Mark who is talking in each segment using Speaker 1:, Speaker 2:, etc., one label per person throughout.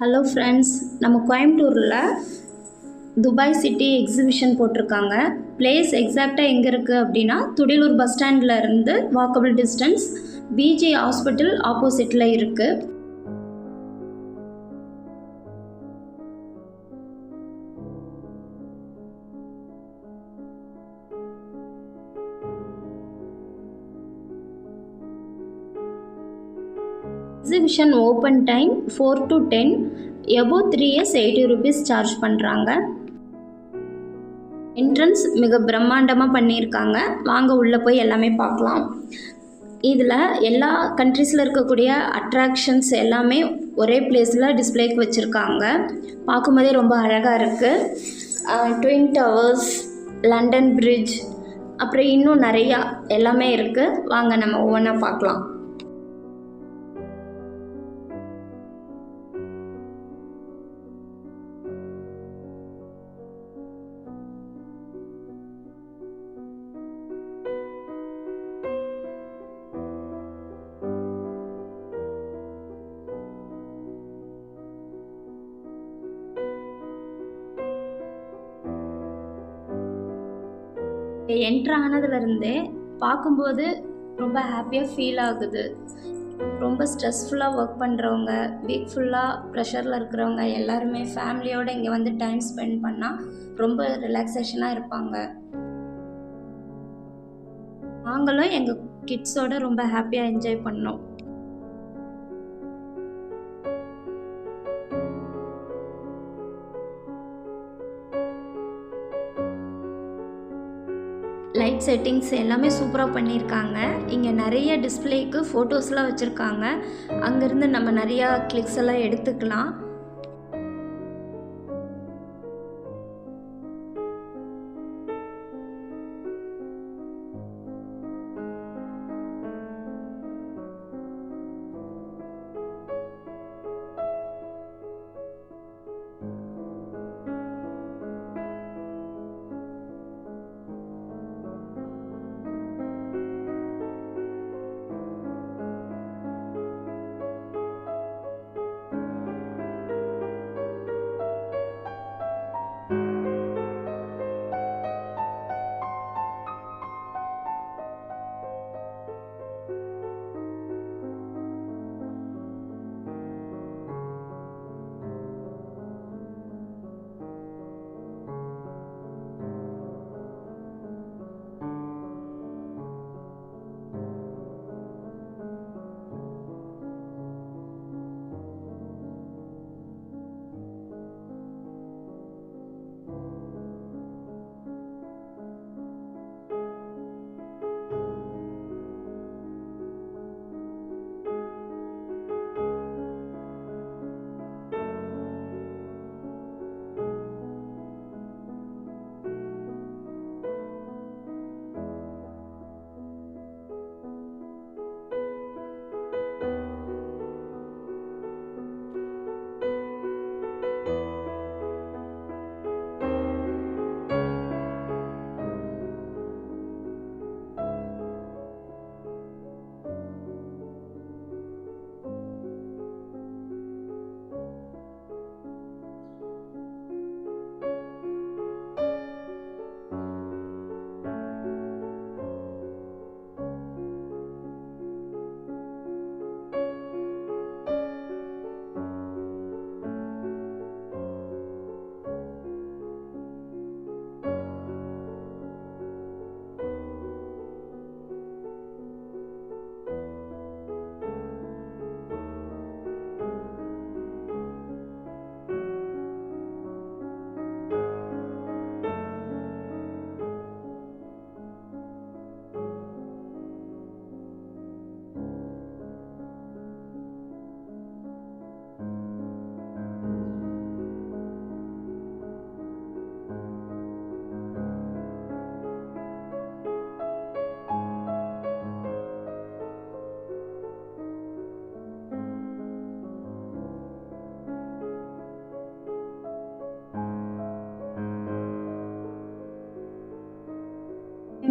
Speaker 1: Hello friends, நம்ம கோயம்புத்தூரில் Dubai city exhibition போட்டிருக்காங்க. பிளேஸ் எக்ஸாக்டாக எங்கே இருக்குது அப்படின்னா, துடியலூர் பஸ் ஸ்டாண்டில் இருந்து வாக்கபிள் டிஸ்டன்ஸ், பிஜி ஹாஸ்பிட்டல் ஆப்போசிட்டில் இருக்குது. Exhibition open time 4 to 10, above 3 years 80 rupees charge பண்ணுறாங்க. என்ட்ரன்ஸ் மிக பிரம்மாண்டமாக பண்ணியிருக்காங்க. வாங்க உள்ளே போய் எல்லாமே பார்க்கலாம். இதில் எல்லா கண்ட்ரீஸில் இருக்கக்கூடிய அட்ராக்ஷன்ஸ் எல்லாமே ஒரே பிளேஸில் டிஸ்பிளேக்கு வச்சுருக்காங்க. பார்க்கும்போதே ரொம்ப அழகாக இருக்குது. ட்வின் டவர்ஸ், லண்டன் பிரிட்ஜ், அப்புறம் இன்னும் நிறையா எல்லாமே இருக்குது. வாங்க நம்ம ஒவ்வொன்றா பார்க்கலாம். என்ட்ரு ஆனதுலேருந்தே பார்க்கும்போது ரொம்ப ஹாப்பியாக ஃபீல் ஆகுது. ரொம்ப ஸ்ட்ரெஸ்ஃபுல்லாக ஒர்க் பண்ணுறவங்க, வீக் ஃபுல்லாக ப்ரெஷரில் இருக்கிறவங்க எல்லாருமே ஃபேமிலியோடு இங்கே வந்து டைம் ஸ்பெண்ட் பண்ணால் ரொம்ப ரிலாக்ஸேஷனாக இருப்பாங்க. நாங்களும் எங்கள் கிட்ஸோட ரொம்ப ஹாப்பியாக என்ஜாய் பண்ணோம். லைட் செட்டிங்ஸ் எல்லாமே சூப்பராக பண்ணியிருக்காங்க. இங்கே நிறைய டிஸ்பிளேக்கு ஃபோட்டோஸ்லாம் வச்சுருக்காங்க. அங்கேருந்து நம்ம நிறையா கிளிக்ஸ் எல்லாம் எடுத்துக்கலாம்.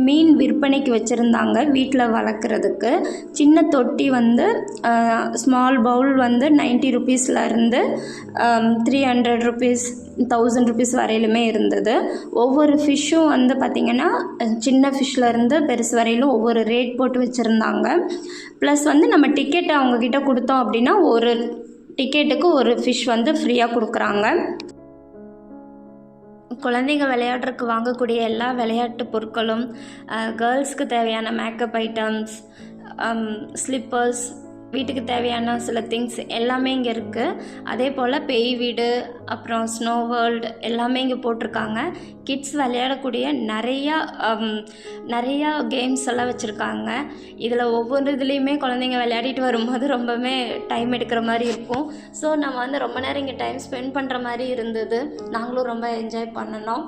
Speaker 1: மீன் விற்பனைக்கு வச்சுருந்தாங்க வீட்டில் வளர்க்குறதுக்கு. சின்ன தொட்டி வந்து ஸ்மால் பவுல் வந்து 90 ருபீஸ்லேருந்து 300 ருபீஸ் 1000 ருபீஸ் வரையிலுமே இருந்தது. ஒவ்வொரு ஃபிஷ்ஷும் வந்து பார்த்திங்கன்னா சின்ன ஃபிஷ்லேருந்து பெருசு வரையிலும் ஒவ்வொரு ரேட் போட்டு வச்சுருந்தாங்க. ப்ளஸ் வந்து நம்ம டிக்கெட் அவங்கக்கிட்ட கொடுத்தோம் அப்படின்னா ஒரு டிக்கெட்டுக்கு ஒரு ஃபிஷ் வந்து ஃப்ரீயாக கொடுக்குறாங்க. குழந்தைங்க விளையாடுறதுக்கு வாங்கக்கூடிய எல்லா விளையாட்டு பொருட்களும், கேர்ள்ஸ்க்கு தேவையான மேக்கப் ஐட்டம்ஸ், ஸ்லிப்பர்ஸ், வீட்டுக்கு தேவையான சில திங்ஸ் எல்லாமே இங்கே இருக்குது. அதே போல் பேய் வீடு, அப்புறம் ஸ்னோ வேர்ல்டு எல்லாமே இங்கே போட்டிருக்காங்க. கிட்ஸ் விளையாடக்கூடிய நிறையா கேம்ஸ் எல்லாம் வச்சுருக்காங்க. இதில் ஒவ்வொரு இதுலேயுமே குழந்தைங்க விளையாடிட்டு வரும்போது ரொம்பவே டைம் எடுக்கிற மாதிரி இருக்கும். ஸோ நம்ம வந்து ரொம்ப நேரம் இங்கே டைம் ஸ்பெண்ட் பண்ணுற மாதிரி இருந்தது. நாங்களும் ரொம்ப என்ஜாய் பண்ணினோம்.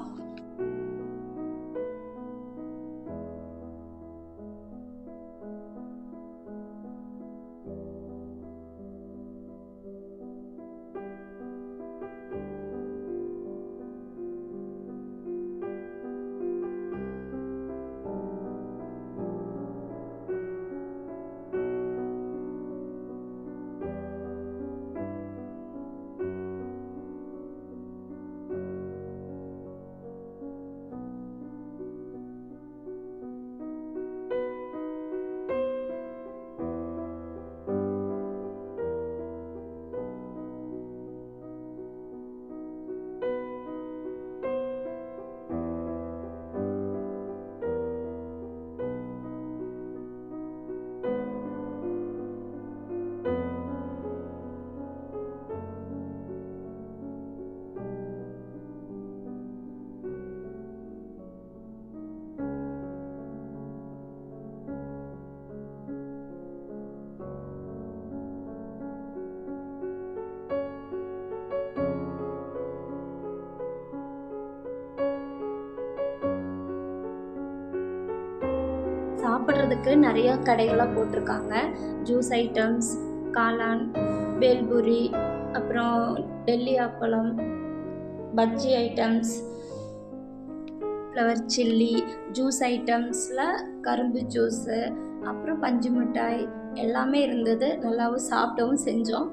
Speaker 1: சாப்பிட்றதுக்கு நிறையா கடைகளாக போட்டிருக்காங்க. ஜூஸ் ஐட்டம்ஸ், காளான், பேல்பூரி, அப்புறம் டெல்லி அப்பளம், bajji items, flower chilli, juice ஐட்டம்ஸில் கரும்பு ஜூஸு, அப்புறம் பஞ்சு மிட்டாய் எல்லாமே இருந்தது. நல்லாவும் சாப்பிட்டவும் செஞ்சோம்.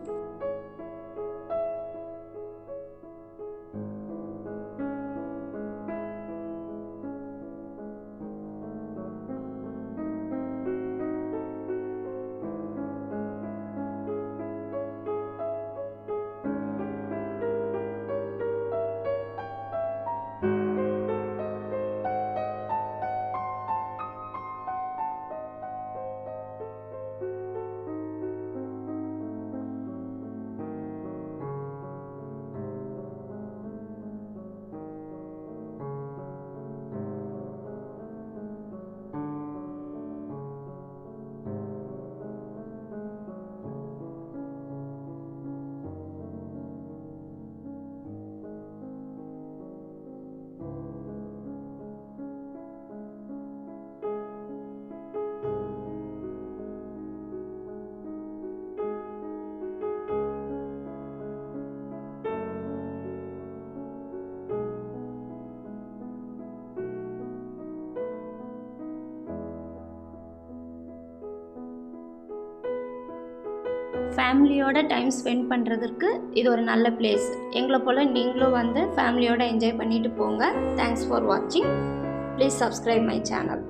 Speaker 1: ஃபேமிலியோட டைம் ஸ்பெண்ட் பண்ணுறதுக்கு இது ஒரு நல்ல பிளேஸ். எங்களை போல் நீங்களும் வந்து ஃபேமிலியோட என்ஜாய் பண்ணிட்டு போங்க. தேங்க்ஸ் ஃபார் வாட்சிங். Please subscribe my channel.